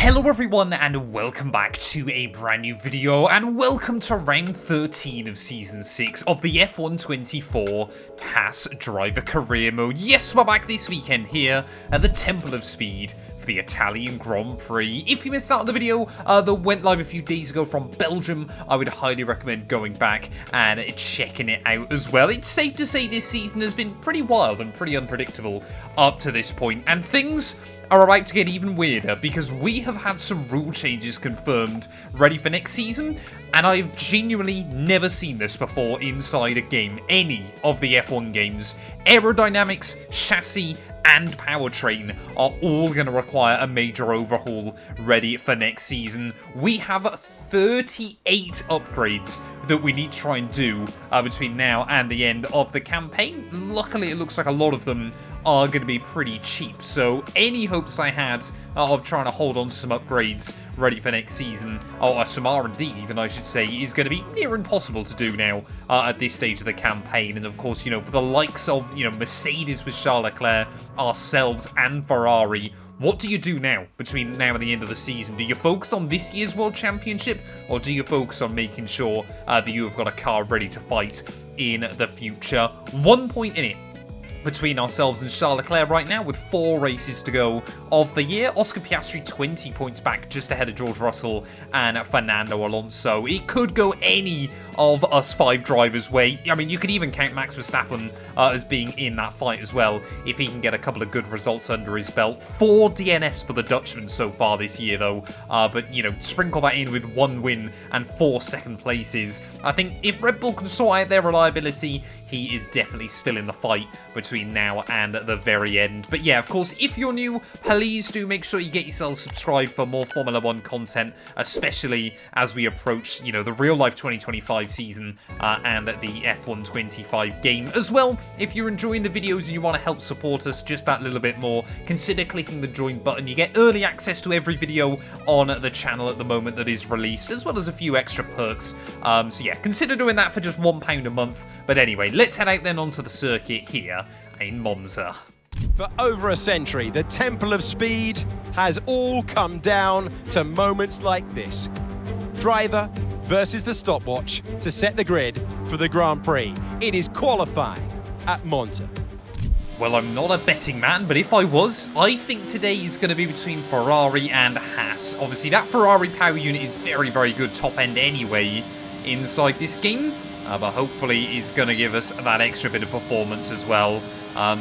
Hello everyone and welcome back to a brand new video and welcome to round 13 of season 6 of the F124 Haas driver career mode. Yes, we're back this weekend here at the Temple of Speed for the Italian Grand Prix. If you missed out on the video that went live a few days ago from Belgium, I would highly recommend going back and checking it out as well. It's safe to say this season has been pretty wild and pretty unpredictable up to this point, and things are about to get even weirder because we have had some rule changes confirmed ready for next season, and I've genuinely never seen this before inside a game, any of the F1 games. Aerodynamics, chassis, and powertrain are all going to require a major overhaul ready for next season. We have 38 upgrades that we need to try and do between now and the end of the campaign. Luckily, it looks like a lot of them are going to be pretty cheap, so any hopes I had of trying to hold on to some upgrades ready for next season, or some R&D even I should say, is going to be near impossible to do now at this stage of the campaign. And of course, you know, for the likes of, you know, Mercedes with Charles Leclerc, ourselves and Ferrari, what do you do now between now and the end of the season? Do you focus on this year's World Championship, or do you focus on making sure that you have got a car ready to fight in the future? 1 point in it between ourselves and Charles Leclerc right now, with 4 races to go of the year. Oscar Piastri 20 points back, just ahead of George Russell and Fernando Alonso. It could go any of us 5 drivers' way. I mean, you could even count Max Verstappen as being in that fight as well, if he can get a couple of good results under his belt. 4 DNFs for the Dutchman so far this year, though. But, you know, sprinkle that in with 1 win and 4 second places. I think if Red Bull can sort out their reliability, he is definitely still in the fight between now and the very end. But yeah, of course, if you're new, please do make sure you get yourself subscribed for more Formula 1 content, especially as we approach, you know, the real-life 2025 season and the F125 game. As well, if you're enjoying the videos and you want to help support us just that little bit more, consider clicking the join button. You get early access to every video on the channel at the moment that is released, as well as a few extra perks. So yeah, consider doing that for just £1 a month. But anyway, let's head out then onto the circuit here in Monza. For over a century, the Temple of Speed has all come down to moments like this. Driver versus the stopwatch to set the grid for the Grand Prix. It is qualifying at Monza. Well, I'm not a betting man, but if I was, I think today is going to be between Ferrari and Haas. Obviously, that Ferrari power unit is very, very good top end anyway inside this game. But hopefully it's going to give us that extra bit of performance as well.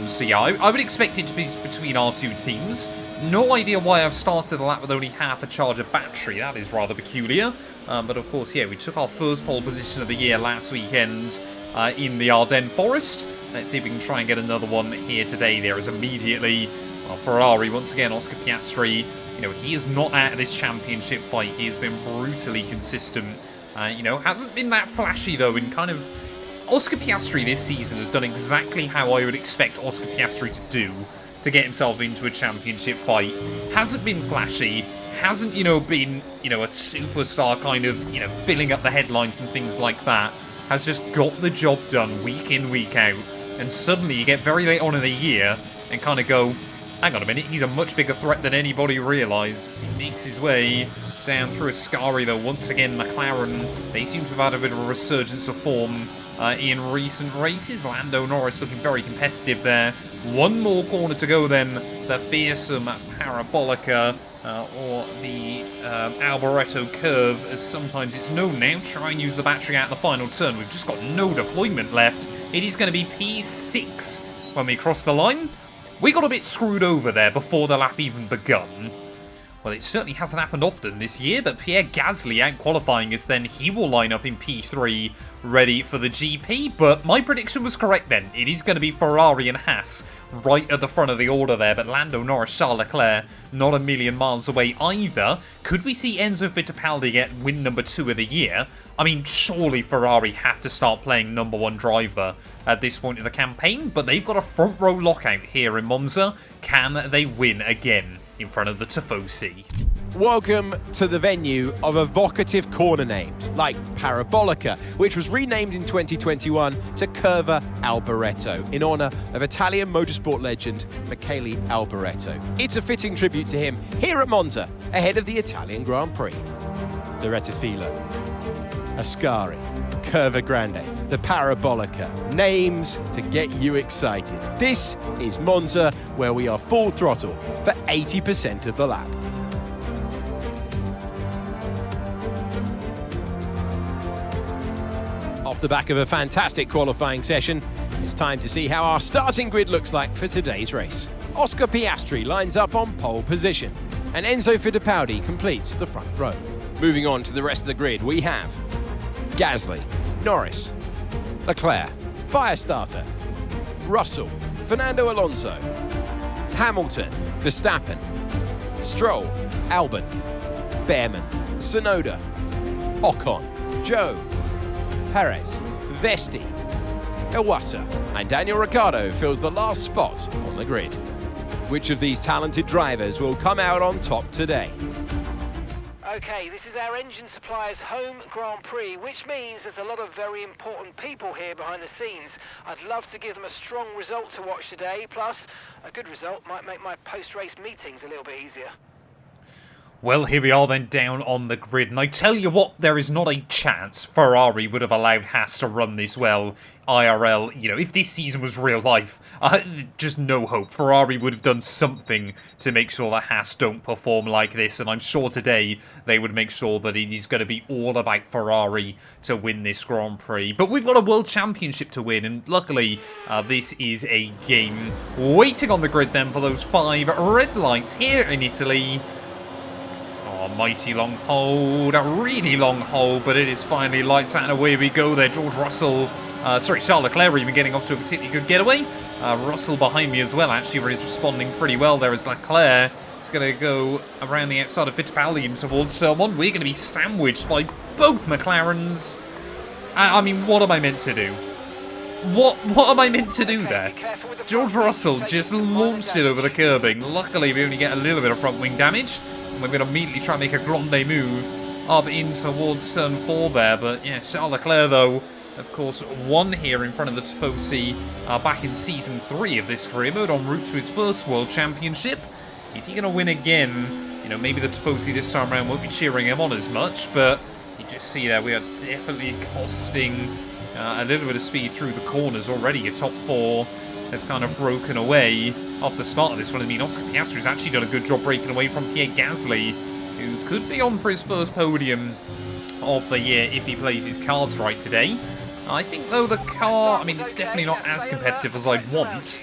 So yeah, I would expect it to be between our 2 teams. No idea why I've started the lap with only half a charge of battery. That is rather peculiar. But of course, yeah, we took our first pole position of the year last weekend in the Ardennes Forest. Let's see if we can try and get another one here today. There is immediately Ferrari, once again, Oscar Piastri. You know, he is not out of this championship fight. He has been brutally consistent. You know, hasn't been that flashy, though, in kind of... Oscar Piastri this season has done exactly how I would expect Oscar Piastri to do to get himself into a championship fight. Hasn't been flashy, hasn't, you know, been, you know, a superstar kind of, you know, filling up the headlines and things like that. Has just got the job done week in, week out. And suddenly you get very late on in the year and kind of go, hang on a minute, he's a much bigger threat than anybody realised. As he makes his way down through Ascari, though. Once again, McLaren, they seem to have had a bit of a resurgence of form in recent races. Lando, Norris looking very competitive there. 1 more corner to go then. The fearsome Parabolica, or the Alboreto curve, as sometimes it's known now. Try and use the battery out the final turn. We've just got no deployment left. It is going to be P6 when we cross the line. We got a bit screwed over there before the lap even begun. Well, it certainly hasn't happened often this year, but Pierre Gasly out-qualifying us then. He will line up in P3, ready for the GP, but my prediction was correct then. It is going to be Ferrari and Haas right at the front of the order there, but Lando, Norris, Charles Leclerc not a million miles away either. Could we see Enzo Fittipaldi get win number 2 of the year? I mean, surely Ferrari have to start playing number 1 driver at this point of the campaign, but they've got a front row lockout here in Monza. Can they win again in front of the Tifosi? Welcome to the venue of evocative corner names like Parabolica, which was renamed in 2021 to Curva Alboreto in honour of Italian motorsport legend Michele Alboreto. It's a fitting tribute to him here at Monza, ahead of the Italian Grand Prix. The Rettifilo, Ascari, Curva Grande, the Parabolica, names to get you excited. This is Monza, where we are full throttle for 80% of the lap. Off the back of a fantastic qualifying session, it's time to see how our starting grid looks like for today's race. Oscar Piastri lines up on pole position, and Enzo Fittipaldi completes the front row. Moving on to the rest of the grid, we have Gasly, Norris, Leclerc, Firestarter, Russell, Fernando Alonso, Hamilton, Verstappen, Stroll, Albon, Behrman, Tsunoda, Ocon, Zhou, Perez, Vesti, Iwasa, and Daniel Ricciardo fills the last spot on the grid. Which of these talented drivers will come out on top today? Okay, this is our engine supplier's home Grand Prix, which means there's a lot of very important people here behind the scenes. I'd love to give them a strong result to watch today, plus a good result might make my post-race meetings a little bit easier. Well, here we are then down on the grid, and I tell you what, there is not a chance Ferrari would have allowed Haas to run this well IRL. You know, if this season was real life, just no hope. Ferrari would have done something to make sure that Haas don't perform like this, and I'm sure today they would make sure that it is going to be all about Ferrari to win this Grand Prix. But we've got a World Championship to win, and luckily this is a game waiting on the grid then for those 5 red lights here in Italy. A mighty long hold, a really long hold, but it is finally lights out and away we go there. George Russell, Charles Leclerc even getting off to a particularly good getaway. Russell behind me as well, actually responding pretty well there as Leclerc is going to go around the outside of Fittipaldi and towards someone. We're going to be sandwiched by both McLarens. I mean, what am I meant to do? What am I meant to do there? George Russell just launched it over the curbing. Luckily, we only get a little bit of front wing damage. We're going to immediately try and make a grande move up in towards turn 4 there. But yeah, Charles Leclerc, though, of course, won here in front of the Tifosi back in Season 3 of this career mode, en route to his first World Championship. Is he going to win again? You know, maybe the Tifosi this time around won't be cheering him on as much, but you just see there we are definitely costing a little bit of speed through the corners already. Your top 4 have kind of broken away off the start of this one. I mean, Oscar Piastri's actually done a good job breaking away from Pierre Gasly, who could be on for his first podium of the year if he plays his cards right today. I think, though, the car, I mean, it's definitely not as competitive as I'd want.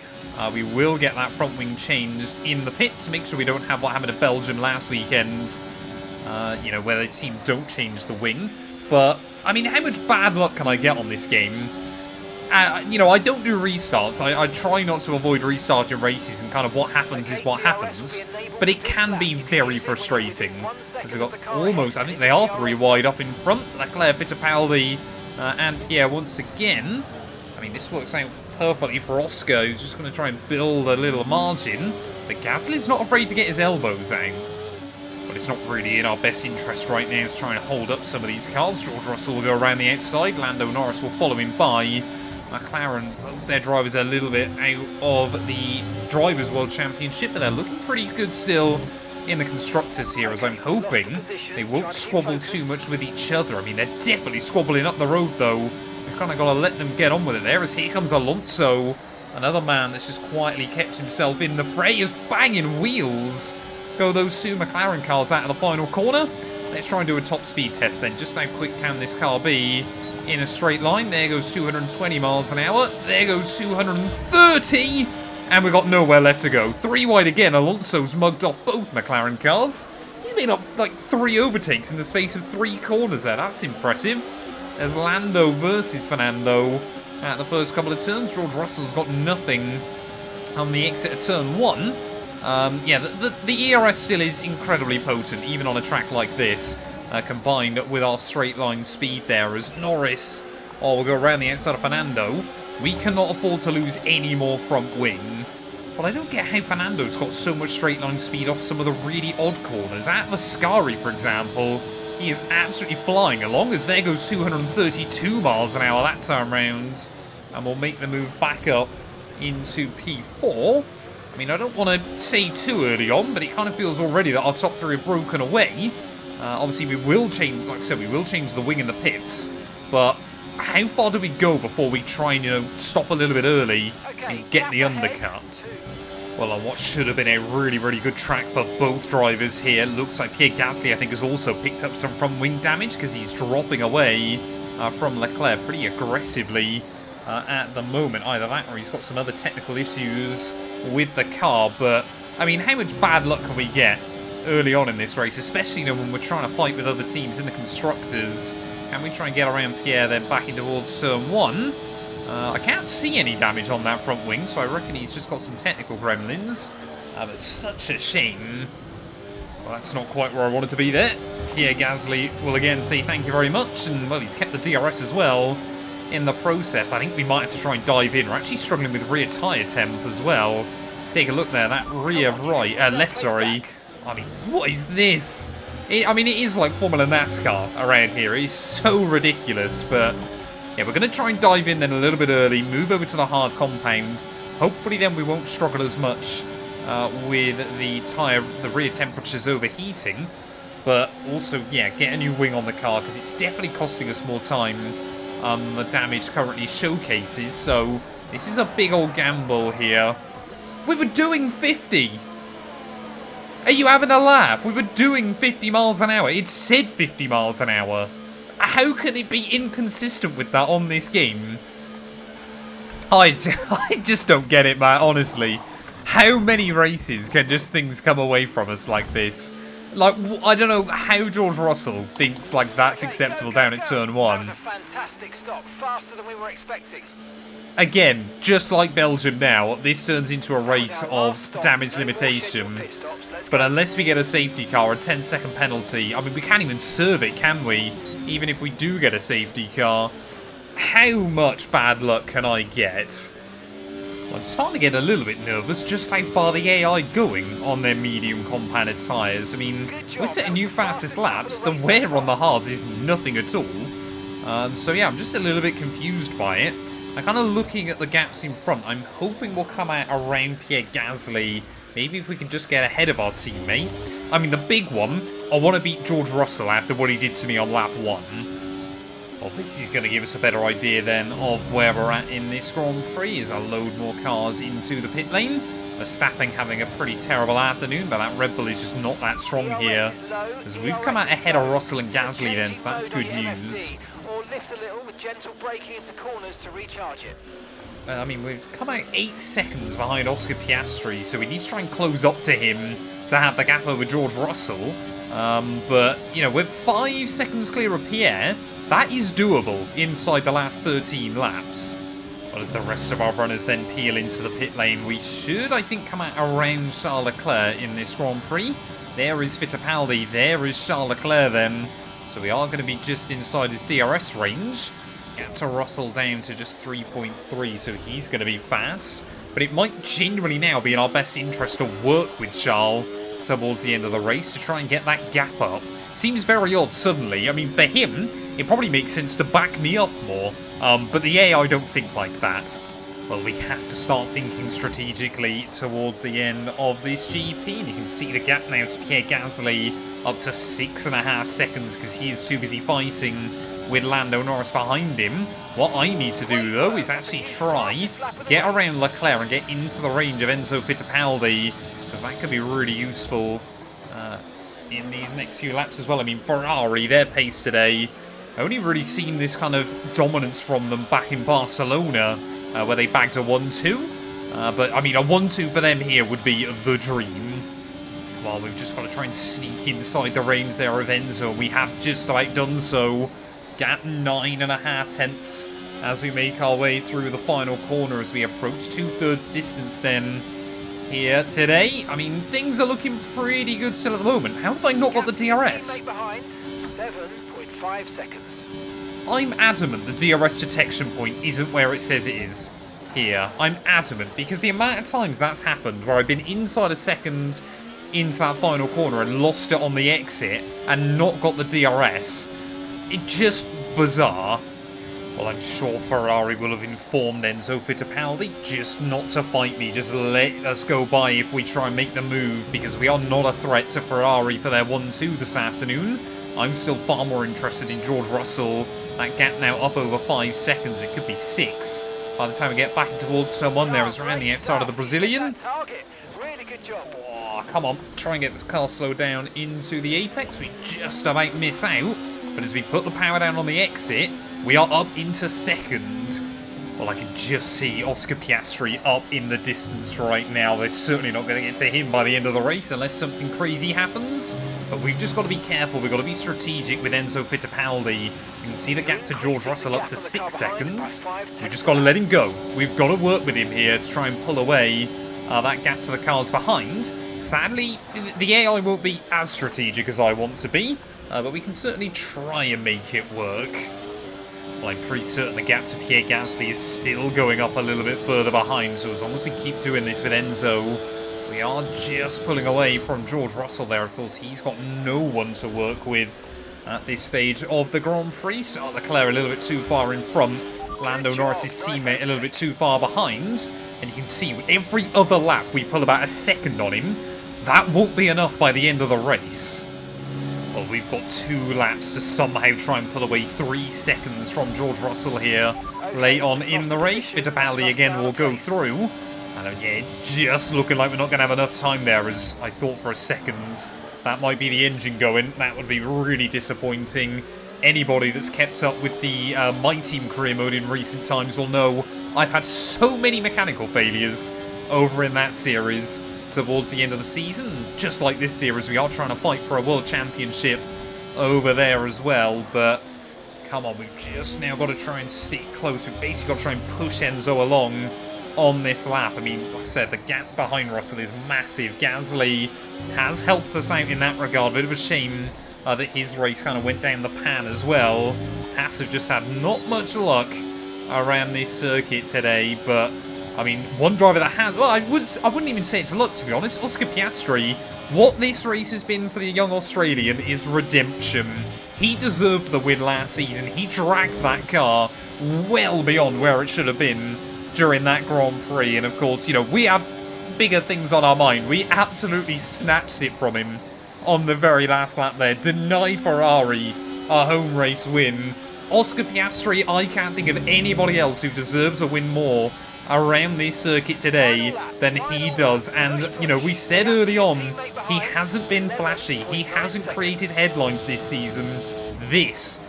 We will get that front wing changed in the pits, make sure we don't have what happened to Belgium last weekend, you know, where the team don't change the wing. But, I mean, how much bad luck can I get on this game? You know, I don't do restarts. I try not to avoid restarting races, and kind of what happens is what happens. But it can be very frustrating. Because we've got almost, I think they are 3 wide up in front. Leclerc, Fittipaldi, and Pierre once again. I mean, this works out perfectly for Oscar, who's just going to try and build a little margin. But Gasly's not afraid to get his elbows out. But it's not really in our best interest right now to try and hold up some of these cars. George Russell will go around the outside. Lando Norris will follow him by. McLaren, both their drivers are a little bit out of the Drivers' World Championship, but they're looking pretty good still in the Constructors here, as I'm hoping they won't squabble too much with each other. I mean, they're definitely squabbling up the road, though. We've kind of got to let them get on with it there, as here comes Alonso, another man that's just quietly kept himself in the fray, as banging wheels go those 2 McLaren cars out of the final corner. Let's try and do a top speed test then. Just how quick can this car be in a straight line? There goes 220 miles an hour. There goes 230. And we've got nowhere left to go. 3 wide again. Alonso's mugged off both McLaren cars. He's made up like 3 overtakes in the space of 3 corners there. That's impressive. There's Lando versus Fernando at the first couple of turns. George Russell's got nothing on the exit of turn 1. Yeah, the ERS still is incredibly potent, even on a track like this, combined with our straight line speed there, as Norris, we'll go around the outside of Fernando. We cannot afford to lose any more front wing. But I don't get how Fernando's got so much straight line speed off some of the really odd corners. At Mascari, for example, he is absolutely flying along as there goes 232 miles an hour that time round. And we'll make the move back up into P4. I mean, I don't want to say too early on, but it kind of feels already that our top three have broken away. Obviously, we will change, like I said, we will change the wing and the pits. But how far do we go before we try and, you know, stop a little bit early and get the undercut? Well, on what should have been a really, really good track for both drivers here. Looks like Pierre Gasly, I think, has also picked up some front wing damage because he's dropping away from Leclerc pretty aggressively at the moment. Either that or he's got some other technical issues with the car. But, I mean, how much bad luck can we get early on in this race, especially, you know, when we're trying to fight with other teams in the constructors? Can we try and get around Pierre then back in towards turn 1? I can't see any damage on that front wing, so I reckon he's just got some technical gremlins. But such a shame. Well, that's not quite where I wanted to be there. Pierre Gasly will again say thank you very much, and, well, he's kept the DRS as well in the process. I think we might have to try and dive in. We're actually struggling with rear tyre temp as well. Take a look there, that rear left, sorry. I mean, what is this? I mean, it is like Formula NASCAR around here. It's so ridiculous, but yeah, we're going to try and dive in then a little bit early, move over to the hard compound. Hopefully then we won't struggle as much with the rear temperatures overheating. But also, yeah, get a new wing on the car because it's definitely costing us more time the damage currently showcases. So this is a big old gamble here. We were doing 50. Are you having a laugh? We were doing 50 miles an hour. It said 50 miles an hour. How can it be inconsistent with that on this game? I just don't get it, man, honestly. How many races can just things come away from us like this? Like, I don't know how George Russell thinks like that's acceptable down at turn 1. That was a fantastic stop, faster than we were expecting. Again, just like Belgium now, this turns into a race of damage limitation. But unless we get a safety car, a 10-second penalty, I mean, we can't even serve it, can we? Even if we do get a safety car. How much bad luck can I get? Well, I'm starting to get a little bit nervous just how far the AI going on their medium compounded tyres. I mean, we're setting new fastest laps. The wear on the hards is nothing at all. So yeah, I'm just a little bit confused by it. I'm kind of looking at the gaps in front. I'm hoping we'll come out around Pierre Gasly. Maybe if we can just get ahead of our teammate. I mean, the big one, I want to beat George Russell after what he did to me on lap 1. Well, this is going to give us a better idea then of where we're at in this Grand Prix as I load more cars into the pit lane. Verstappen having a pretty terrible afternoon, but that Red Bull is just not that strong here. As we've come out ahead of Russell and Gasly then, so that's good news. Lift a little with gentle braking into corners to recharge it. I mean, we've come out 8 seconds behind Oscar Piastri, so we need to try and close up to him to have the gap over George Russell. But, you know, we're 5 seconds clear of Pierre. That is doable inside the last 13 laps. But as the rest of our runners then peel into the pit lane, we should, I think, come out around Charles Leclerc in this Grand Prix. There is Fittipaldi, there is Charles Leclerc then. So we are going to be just inside his DRS range. Get to Russell down to just 3.3, so he's going to be fast. But it might genuinely now be in our best interest to work with Charles towards the end of the race to try and get that gap up. Seems very odd suddenly. I mean, for him, it probably makes sense to back me up more. But the AI don't think like that. Well, we have to start thinking strategically towards the end of this GP. And you can see the gap now to Pierre Gasly up to 6.5 seconds because he is too busy fighting with Lando Norris behind him. What I need to do, though, is actually try, get around Leclerc and get into the range of Enzo Fittipaldi, because that could be really useful in these next few laps as well. I mean, Ferrari, their pace today, I only really seen this kind of dominance from them back in Barcelona, where they bagged a 1-2. But, I mean, a 1-2 for them here would be the dream. Well, we've just got to try and sneak inside the range there of Enzo. We have just about done so. Gap 9.5 tenths as we make our way through the final corner as we approach 2/3 distance then here today. I mean, things are looking pretty good still at the moment. How have I not got the DRS? 7.5 seconds. I'm adamant the DRS detection point isn't where it says it is. here. I'm adamant, because the amount of times that's happened where I've been inside a second into that final corner and lost it on the exit and not got the DRS, it's just bizarre. Well, I'm sure Ferrari will have informed Enzo Fittipaldi just not to fight me, just let us go by if we try and make the move, because we are not a threat to Ferrari for their 1-2 this afternoon. I'm still far more interested in George Russell. That gap now up over 5 seconds, it could be 6. By the time we get back towards someone, there is around the outside of the Brazilian. Really good job. Oh, come on, try and get this car slowed down into the apex. We just about miss out, but as we put the power down on the exit, we are up into second. Well, I can just see Oscar Piastri up in the distance right now. They're certainly not going to get to him by the end of the race unless something crazy happens. But we've just got to be careful. We've got to be strategic with Enzo Fittipaldi. You can see the gap to George Russell up to 6 seconds. We've just got to let him go. We've got to work with him here to try and pull away that gap to the cars behind. Sadly, the AI won't be as strategic as I want to be, but we can certainly try and make it work. Well, I'm pretty certain the gap to Pierre Gasly is still going up a little bit further behind, so as long as we keep doing this with Enzo, we are just pulling away from George Russell there. Of course, he's got no one to work with at this stage of the Grand Prix. Charles Leclerc a little bit too far in front. Lando Norris' teammate a little bit too far behind. And you can see every other lap we pull about a second on him. That won't be enough by the end of the race. Well, we've got 2 laps to somehow try and pull away 3 seconds from George Russell here late on in the race. Fittipaldi again will go through. And yeah, it's just looking like we're not going to have enough time there, as I thought for a second that might be the engine going. That would be really disappointing. Anybody that's kept up with the My Team career mode in recent times will know I've had so many mechanical failures over in that series towards the end of the season. Just like this series, we are trying to fight for a world championship over there as well, but come on, we've just now got to try and stick close. We've basically got to try and push Enzo along on this lap. I mean, like I said, the gap behind Russell is massive. Gasly has helped us out in that regard. Bit of a shame that his race kind of went down the pan as well. Haas have just had not much luck around this circuit today, but I mean, one driver that has... Well, I wouldn't even say it's luck, to be honest. Oscar Piastri, what this race has been for the young Australian is redemption. He deserved the win last season. He dragged that car well beyond where it should have been during that Grand Prix. And of course, you know, we had bigger things on our mind. We absolutely snatched it from him on the very last lap there. Denied Ferrari a home race win. Oscar Piastri, I can't think of anybody else who deserves a win more around this circuit today than he does. And, you know, we said early on, he hasn't been flashy. He hasn't created headlines this season. This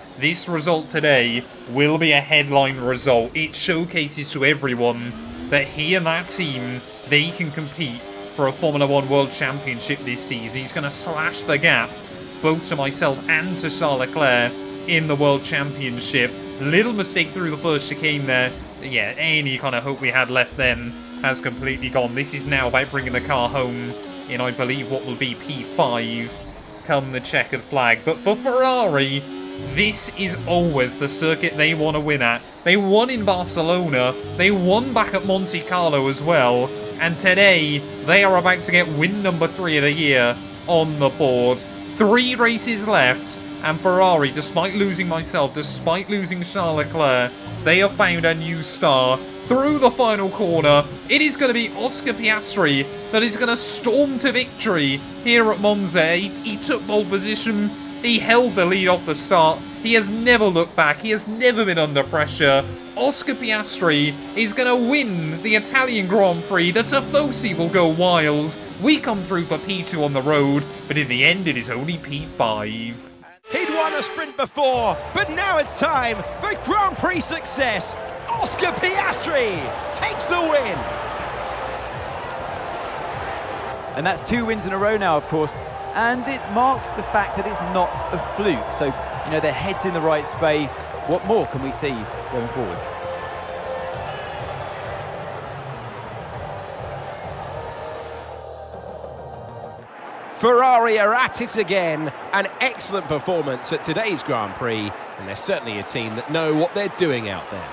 result today will be a headline result. It showcases to everyone that he and that team, they can compete for a Formula 1 World Championship this season. He's going to slash the gap both to myself and to Charles Leclerc in the World Championship. Little mistake through the first chicane there. Yeah, any kind of hope we had left then has completely gone. This is now about bringing the car home in, I believe, what will be P5 come the checkered flag. But for Ferrari, this is always the circuit they want to win at. They won in Barcelona. They won back at Monte Carlo as well. And today, they are about to get win number 3 of the year on the board. 3 races left. And Ferrari, despite losing myself, despite losing Charles Leclerc, they have found a new star through the final corner. It is going to be Oscar Piastri that is going to storm to victory here at Monza. He took pole position. He held the lead off the start. He has never looked back. He has never been under pressure. Oscar Piastri is going to win the Italian Grand Prix. The Tifosi will go wild. We come through for P2 on the road, but in the end, it is only P5. He'd won a sprint before, but now it's time for Grand Prix success. Oscar Piastri takes the win. And that's 2 wins in a row now, of course. And it marks the fact that it's not a fluke. So, you know, their head's in the right space. What more can we see going forwards? Ferrari are at it again. An excellent performance at today's Grand Prix, and they're certainly a team that know what they're doing out there.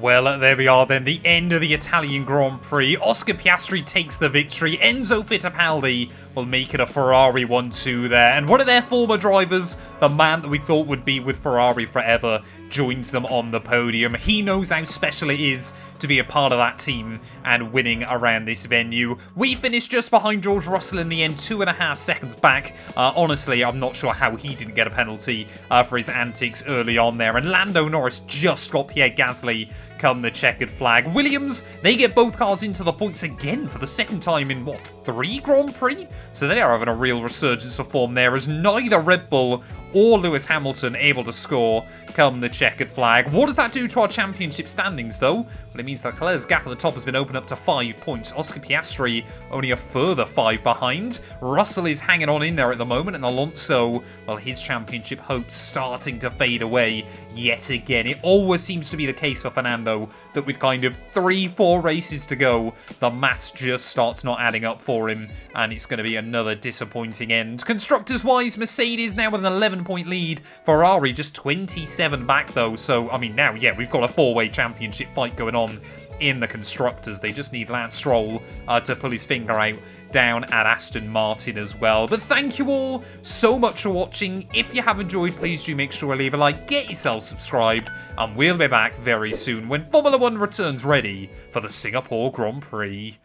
Well, there we are then, the end of the Italian Grand Prix. Oscar Piastri takes the victory. Enzo Fittipaldi will make it a Ferrari 1-2 there. And one of their former drivers, the man that we thought would be with Ferrari forever, joins them on the podium. He knows how special it is to be a part of that team and winning around this venue. We finished just behind George Russell in the end, 2.5 seconds back. Honestly, I'm not sure how he didn't get a penalty for his antics early on there. And Lando Norris just got Pierre Gasly come the checkered flag. Williams, they get both cars into the points again for the second time in, what, 3 Grand Prix? So they are having a real resurgence of form there, as neither Red Bull or Lewis Hamilton able to score come the checkered flag. What does that do to our championship standings, though? Well, it means that Leclerc's gap at the top has been opened up to 5 points. Oscar Piastri only a further 5 behind. Russell is hanging on in there at the moment, and Alonso, well, his championship hopes starting to fade away yet again. It always seems to be the case for Fernando that with kind of 3-4 races to go, the maths just starts not adding up for him, and it's going to be another disappointing end. Constructors-wise, Mercedes now with an 11-point lead. Ferrari just 27 back, though. So, I mean, now, yeah, we've got a 4-way championship fight going on in the Constructors. They just need Lance Stroll to pull his finger out down at Aston Martin as well. But thank you all so much for watching. If you have enjoyed, please do make sure to leave a like, get yourself subscribed, and we'll be back very soon when Formula 1 returns ready for the Singapore Grand Prix.